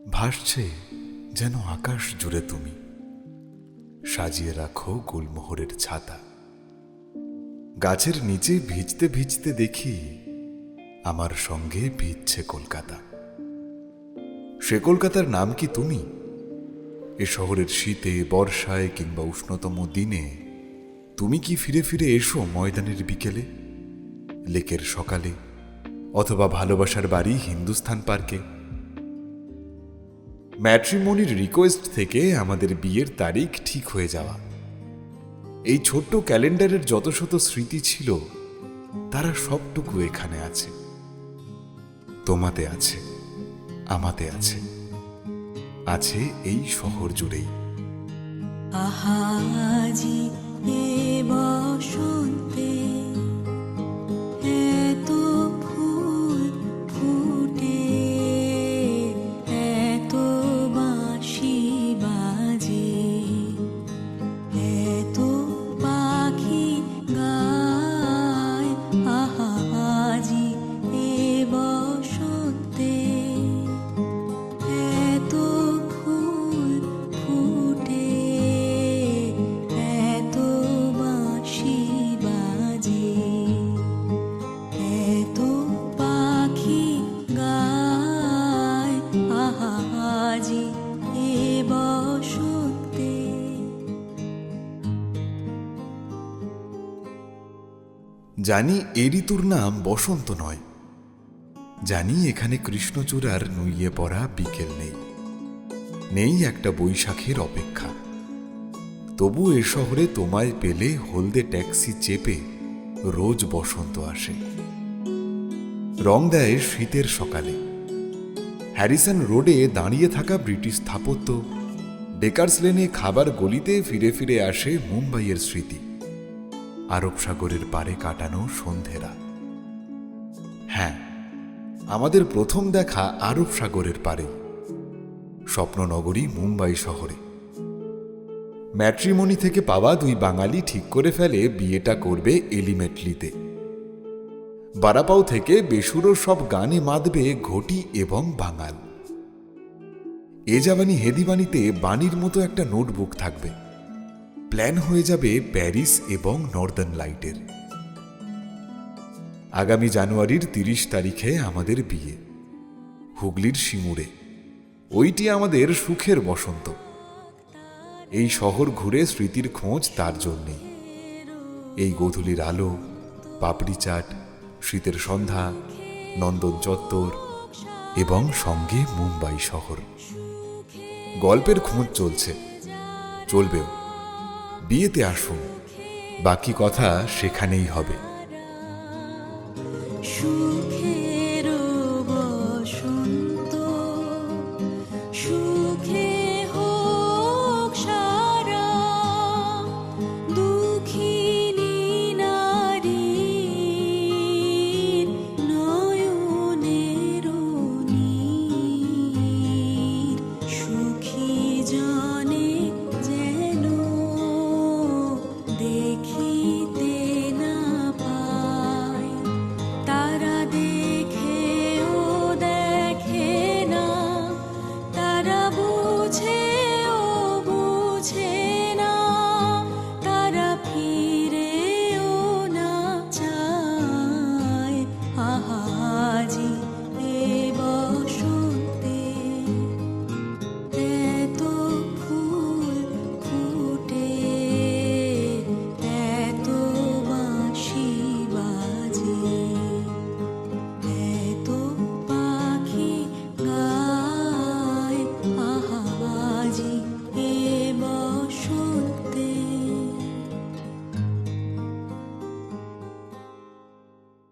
ভাসছে যেন আকাশ জুড়ে তুমি, সাজিয়ে রাখো গুলমোহরের ছাতা। গাছের নিচে ভিজতে ভিজতে দেখি আমার সঙ্গে ভিজছে কলকাতা। সে কলকাতার নাম কি তুমি? এ শহরের শীতে, বর্ষায় কিংবা উষ্ণতম দিনে তুমি কি ফিরে ফিরে এসো ময়দানের বিকেলে, লেকের সকালে, অথবা ভালোবাসার বাড়ি হিন্দুস্থান পার্কে? ম্যাট্রিমনির রিকোয়েস্ট থেকে আমাদের বিয়ের তারিখ ঠিক হয়ে যাওয়া, এই ছোট্ট ক্যালেন্ডারের যত শত স্মৃতি ছিল তারা সবটুকু এখানে আছে। তোমাতে আছে, আমাতে আছে, আছে এই শহর জুড়েই। আহাজি এ বসন্তে এত ফুল ফুটে, এত বাঁশি বাজে, এত পাখি গায়। আহাজি এ বসন্তে এত ফুল ফুটে, এত বাঁশি বাজে, এত পাখি গায়। আহাজি এ বসন্তে। জানি এ ঋতুর নাম বসন্ত নয়, জানি এখানে কৃষ্ণচূড়ার নুইয়ে পড়া বিকেল নেই, নেই একটা বৈশাখের অপেক্ষা। তবু এ শহরে তোমায় পেলে হলদে ট্যাক্সি চেপে রোজ বসন্ত আসে, রং দেয় শীতের সকালে। হ্যারিসন রোডে দাঁড়িয়ে থাকা ব্রিটিশ স্থাপত্য, ডেকার্স লেনে খাবার গলিতে ফিরে ফিরে আসে মুম্বাইয়ের স্মৃতি, আরব সাগরের পারে কাটানো সন্ধেরা। হ্যাঁ, আমাদের প্রথম দেখা আরব সাগরের পারে, স্বপ্ননগরী মুম্বাই শহরে। ম্যাট্রিমনি থেকে পাওয়া দুই বাঙালি ঠিক করে ফেলে বিয়েটা করবে এলিমেটলিতে। বারাপাও থেকে বেসুরো সব গানে মাতবে ঘটি এবং বাঙাল। এ জাবানি হেদিবানিতে বাণীর মতো একটা নোটবুক থাকবে, প্ল্যান হয়ে যাবে প্যারিস এবং নর্দার্ন লাইটের। আগামী জানুয়ারির 30 তারিখে আমাদের বিয়ে, হুগলির সিঙ্গুরে। ওইটি আমাদের সুখের বসন্ত। এই শহর ঘুরে স্মৃতির খোঁজ তার জন্যেই। এই গোধূলির আলো, পাপড়ি চাট, শীতের সন্ধ্যা, নন্দন চত্বর এবং সঙ্গে মুম্বাই শহর। গল্পের খোঁজ চলছে, চলবেও। বিয়েতে আসুন, বাকি কথা সেখানেই হবে।